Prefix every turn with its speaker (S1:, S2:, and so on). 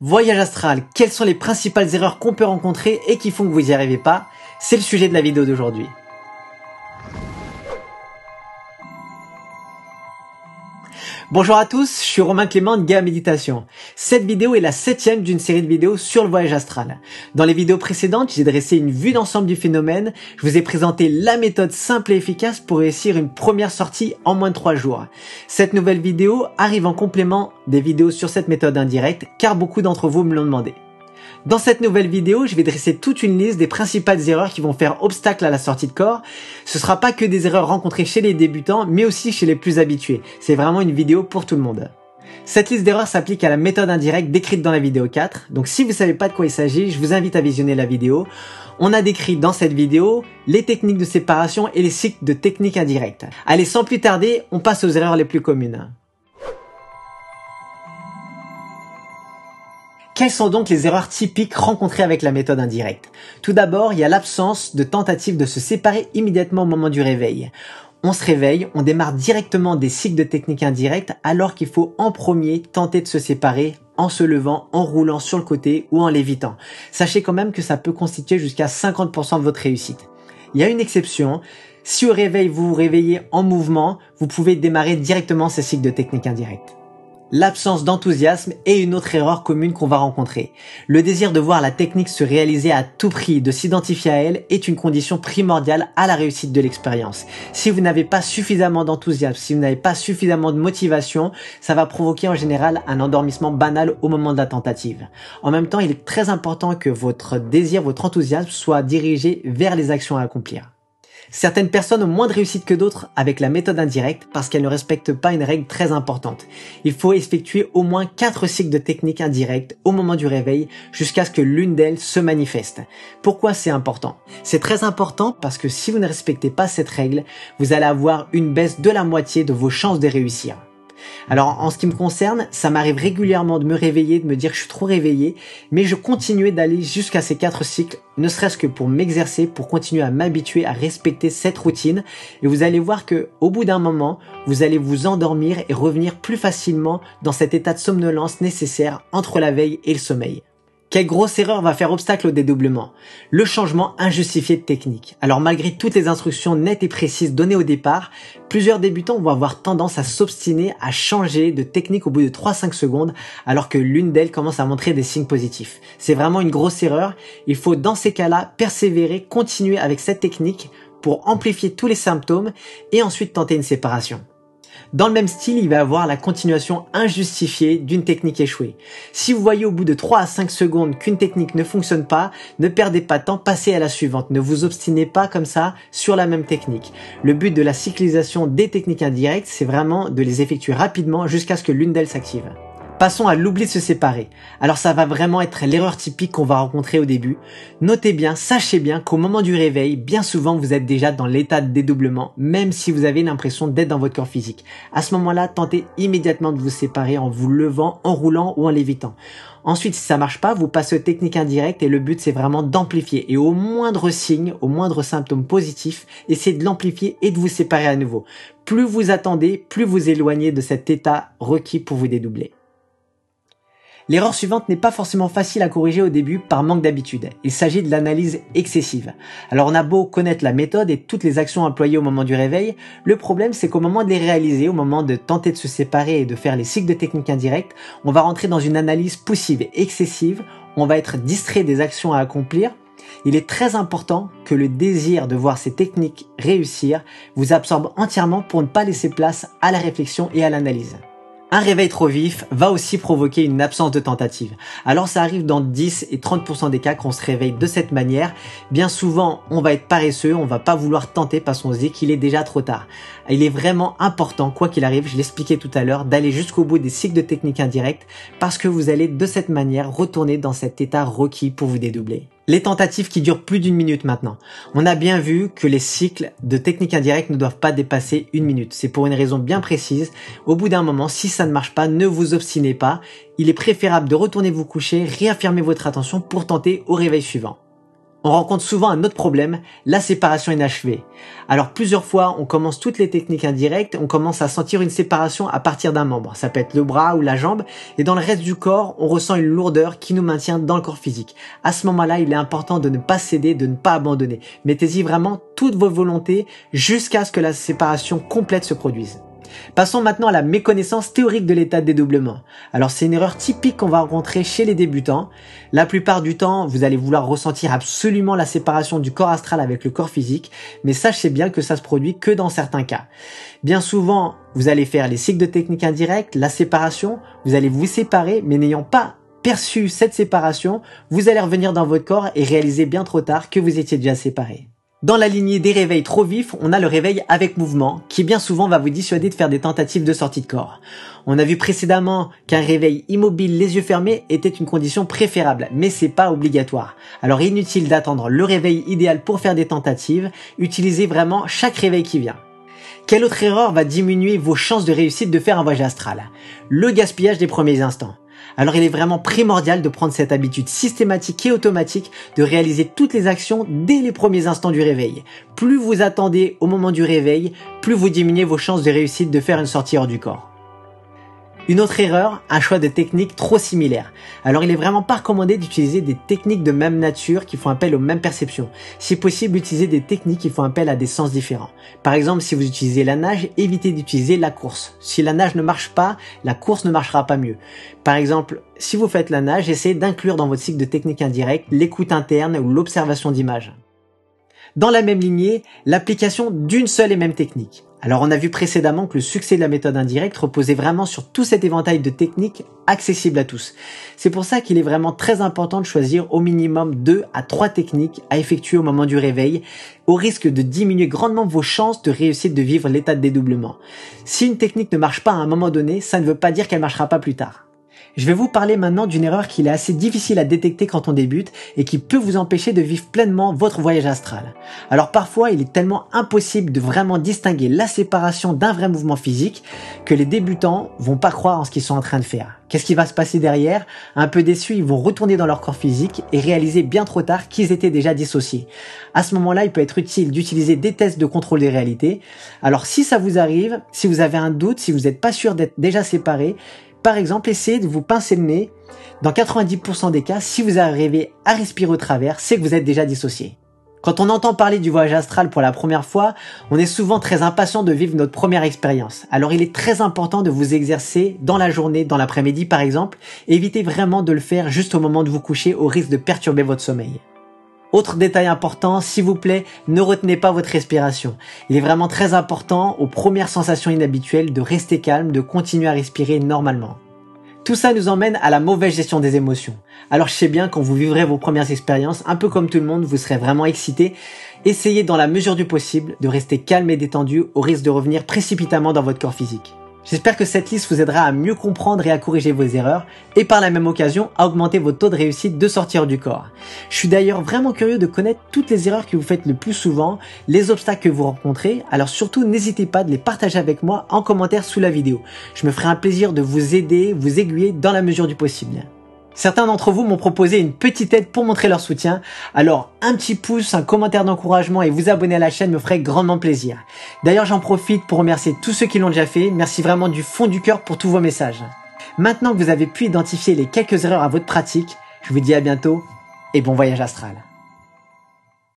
S1: Voyage astral, quelles sont les principales erreurs qu'on peut rencontrer et qui font que vous n'y arrivez pas? C'est le sujet de la vidéo d'aujourd'hui. Bonjour à tous, je suis Romain Clément de Gaia Méditation. Cette vidéo est la 7e d'une série de vidéos sur le voyage astral. Dans les vidéos précédentes, j'ai dressé une vue d'ensemble du phénomène. Je vous ai présenté la méthode simple et efficace pour réussir une première sortie en moins de 3 jours. Cette nouvelle vidéo arrive en complément des vidéos sur cette méthode indirecte, car beaucoup d'entre vous me l'ont demandé. Dans cette nouvelle vidéo, je vais dresser toute une liste des principales erreurs qui vont faire obstacle à la sortie de corps. Ce sera pas que des erreurs rencontrées chez les débutants, mais aussi chez les plus habitués. C'est vraiment une vidéo pour tout le monde. Cette liste d'erreurs s'applique à la méthode indirecte décrite dans la vidéo 4. Donc si vous savez pas de quoi il s'agit, je vous invite à visionner la vidéo. On a décrit dans cette vidéo les techniques de séparation et les cycles de techniques indirectes. Allez, sans plus tarder, on passe aux erreurs les plus communes. Quelles sont donc les erreurs typiques rencontrées avec la méthode indirecte? Tout d'abord, il y a l'absence de tentative de se séparer immédiatement au moment du réveil. On se réveille, on démarre directement des cycles de techniques indirectes alors qu'il faut en premier tenter de se séparer en se levant, en roulant sur le côté ou en lévitant. Sachez quand même que ça peut constituer jusqu'à 50% de votre réussite. Il y a une exception. Si au réveil vous vous réveillez en mouvement, vous pouvez démarrer directement ces cycles de techniques indirectes. L'absence d'enthousiasme est une autre erreur commune qu'on va rencontrer. Le désir de voir la technique se réaliser à tout prix, de s'identifier à elle, est une condition primordiale à la réussite de l'expérience. Si vous n'avez pas suffisamment d'enthousiasme, si vous n'avez pas suffisamment de motivation, ça va provoquer en général un endormissement banal au moment de la tentative. En même temps, il est très important que votre désir, votre enthousiasme soit dirigé vers les actions à accomplir. Certaines personnes ont moins de réussite que d'autres avec la méthode indirecte parce qu'elles ne respectent pas une règle très importante. Il faut effectuer au moins 4 cycles de techniques indirectes au moment du réveil jusqu'à ce que l'une d'elles se manifeste. Pourquoi c'est important? C'est très important parce que si vous ne respectez pas cette règle, vous allez avoir une baisse de la moitié de vos chances de réussir. Alors en ce qui me concerne, ça m'arrive régulièrement de me réveiller, de me dire que je suis trop réveillé, mais je continuais d'aller jusqu'à ces 4 cycles, ne serait-ce que pour m'exercer, pour continuer à m'habituer à respecter cette routine. Et vous allez voir que au bout d'un moment, vous allez vous endormir et revenir plus facilement dans cet état de somnolence nécessaire entre la veille et le sommeil. Quelle grosse erreur va faire obstacle au dédoublement? Le changement injustifié de technique. Alors malgré toutes les instructions nettes et précises données au départ, plusieurs débutants vont avoir tendance à s'obstiner à changer de technique au bout de 3-5 secondes alors que l'une d'elles commence à montrer des signes positifs. C'est vraiment une grosse erreur. Il faut dans ces cas-là persévérer, continuer avec cette technique pour amplifier tous les symptômes et ensuite tenter une séparation. Dans le même style, il va y avoir la continuation injustifiée d'une technique échouée. Si vous voyez au bout de 3 à 5 secondes qu'une technique ne fonctionne pas, ne perdez pas de temps, passez à la suivante. Ne vous obstinez pas comme ça sur la même technique. Le but de la cyclisation des techniques indirectes, c'est vraiment de les effectuer rapidement jusqu'à ce que l'une d'elles s'active. Passons à l'oubli de se séparer. Alors ça va vraiment être l'erreur typique qu'on va rencontrer au début. Notez bien, sachez bien qu'au moment du réveil, bien souvent vous êtes déjà dans l'état de dédoublement, même si vous avez l'impression d'être dans votre corps physique. À ce moment-là, tentez immédiatement de vous séparer en vous levant, en roulant ou en lévitant. Ensuite, si ça marche pas, vous passez aux techniques indirectes et le but c'est vraiment d'amplifier. Et au moindre signe, au moindre symptôme positif, essayez de l'amplifier et de vous séparer à nouveau. Plus vous attendez, plus vous éloignez de cet état requis pour vous dédoubler. L'erreur suivante n'est pas forcément facile à corriger au début par manque d'habitude. Il s'agit de l'analyse excessive. Alors on a beau connaître la méthode et toutes les actions employées au moment du réveil, le problème c'est qu'au moment de les réaliser, au moment de tenter de se séparer et de faire les cycles de techniques indirectes, on va rentrer dans une analyse poussive et excessive, on va être distrait des actions à accomplir. Il est très important que le désir de voir ces techniques réussir vous absorbe entièrement pour ne pas laisser place à la réflexion et à l'analyse. Un réveil trop vif va aussi provoquer une absence de tentative. Alors ça arrive dans 10 et 30% des cas qu'on se réveille de cette manière. Bien souvent, on va être paresseux, on va pas vouloir tenter parce qu'on se dit qu'il est déjà trop tard. Il est vraiment important, quoi qu'il arrive, je l'expliquais tout à l'heure, d'aller jusqu'au bout des cycles de techniques indirectes parce que vous allez de cette manière retourner dans cet état requis pour vous dédoubler. Les tentatives qui durent plus d'1 minute maintenant. On a bien vu que les cycles de techniques indirectes ne doivent pas dépasser 1 minute. C'est pour une raison bien précise. Au bout d'un moment, si ça ne marche pas, ne vous obstinez pas. Il est préférable de retourner vous coucher, réaffirmer votre attention pour tenter au réveil suivant. On rencontre souvent un autre problème, la séparation inachevée. Alors plusieurs fois, on commence toutes les techniques indirectes, on commence à sentir une séparation à partir d'un membre. Ça peut être le bras ou la jambe, et dans le reste du corps, on ressent une lourdeur qui nous maintient dans le corps physique. À ce moment-là, il est important de ne pas céder, de ne pas abandonner. Mettez-y vraiment toutes vos volontés jusqu'à ce que la séparation complète se produise. Passons maintenant à la méconnaissance théorique de l'état de dédoublement. Alors c'est une erreur typique qu'on va rencontrer chez les débutants. La plupart du temps, vous allez vouloir ressentir absolument la séparation du corps astral avec le corps physique, mais sachez bien que ça se produit que dans certains cas. Bien souvent, vous allez faire les cycles de technique indirecte, la séparation, vous allez vous séparer, mais n'ayant pas perçu cette séparation, vous allez revenir dans votre corps et réaliser bien trop tard que vous étiez déjà séparés. Dans la lignée des réveils trop vifs, on a le réveil avec mouvement, qui bien souvent va vous dissuader de faire des tentatives de sortie de corps. On a vu précédemment qu'un réveil immobile les yeux fermés était une condition préférable, mais c'est pas obligatoire. Alors inutile d'attendre le réveil idéal pour faire des tentatives, utilisez vraiment chaque réveil qui vient. Quelle autre erreur va diminuer vos chances de réussite de faire un voyage astral? Le gaspillage des premiers instants. Alors il est vraiment primordial de prendre cette habitude systématique et automatique de réaliser toutes les actions dès les premiers instants du réveil. Plus vous attendez au moment du réveil, plus vous diminuez vos chances de réussite de faire une sortie hors du corps. Une autre erreur, un choix de techniques trop similaires. Alors il est vraiment pas recommandé d'utiliser des techniques de même nature qui font appel aux mêmes perceptions. Si possible, utilisez des techniques qui font appel à des sens différents. Par exemple, si vous utilisez la nage, évitez d'utiliser la course. Si la nage ne marche pas, la course ne marchera pas mieux. Par exemple, si vous faites la nage, essayez d'inclure dans votre cycle de technique indirecte l'écoute interne ou l'observation d'images. Dans la même lignée, l'application d'une seule et même technique. Alors on a vu précédemment que le succès de la méthode indirecte reposait vraiment sur tout cet éventail de techniques accessibles à tous. C'est pour ça qu'il est vraiment très important de choisir au minimum 2 à 3 techniques à effectuer au moment du réveil, au risque de diminuer grandement vos chances de réussite de vivre l'état de dédoublement. Si une technique ne marche pas à un moment donné, ça ne veut pas dire qu'elle ne marchera pas plus tard. Je vais vous parler maintenant d'une erreur qu'il est assez difficile à détecter quand on débute et qui peut vous empêcher de vivre pleinement votre voyage astral. Alors parfois, il est tellement impossible de vraiment distinguer la séparation d'un vrai mouvement physique que les débutants vont pas croire en ce qu'ils sont en train de faire. Qu'est-ce qui va se passer derrière? Un peu déçus, ils vont retourner dans leur corps physique et réaliser bien trop tard qu'ils étaient déjà dissociés. À ce moment-là, il peut être utile d'utiliser des tests de contrôle des réalités. Alors si ça vous arrive, si vous avez un doute, si vous n'êtes pas sûr d'être déjà séparé, par exemple, essayez de vous pincer le nez. Dans 90% des cas, si vous arrivez à respirer au travers, c'est que vous êtes déjà dissocié. Quand on entend parler du voyage astral pour la première fois, on est souvent très impatient de vivre notre première expérience. Alors il est très important de vous exercer dans la journée, dans l'après-midi par exemple. Évitez vraiment de le faire juste au moment de vous coucher au risque de perturber votre sommeil. Autre détail important, s'il vous plaît, ne retenez pas votre respiration. Il est vraiment très important, aux premières sensations inhabituelles, de rester calme, de continuer à respirer normalement. Tout ça nous emmène à la mauvaise gestion des émotions. Alors je sais bien, quand vous vivrez vos premières expériences, un peu comme tout le monde, vous serez vraiment excité. Essayez dans la mesure du possible de rester calme et détendu au risque de revenir précipitamment dans votre corps physique. J'espère que cette liste vous aidera à mieux comprendre et à corriger vos erreurs et par la même occasion à augmenter votre taux de réussite de sortir du corps. Je suis d'ailleurs vraiment curieux de connaître toutes les erreurs que vous faites le plus souvent, les obstacles que vous rencontrez, alors surtout n'hésitez pas de les partager avec moi en commentaire sous la vidéo. Je me ferai un plaisir de vous aider, vous aiguiller dans la mesure du possible. Certains d'entre vous m'ont proposé une petite aide pour montrer leur soutien, alors un petit pouce, un commentaire d'encouragement et vous abonner à la chaîne me ferait grandement plaisir. D'ailleurs j'en profite pour remercier tous ceux qui l'ont déjà fait, merci vraiment du fond du cœur pour tous vos messages. Maintenant que vous avez pu identifier les quelques erreurs à votre pratique, je vous dis à bientôt et bon voyage astral.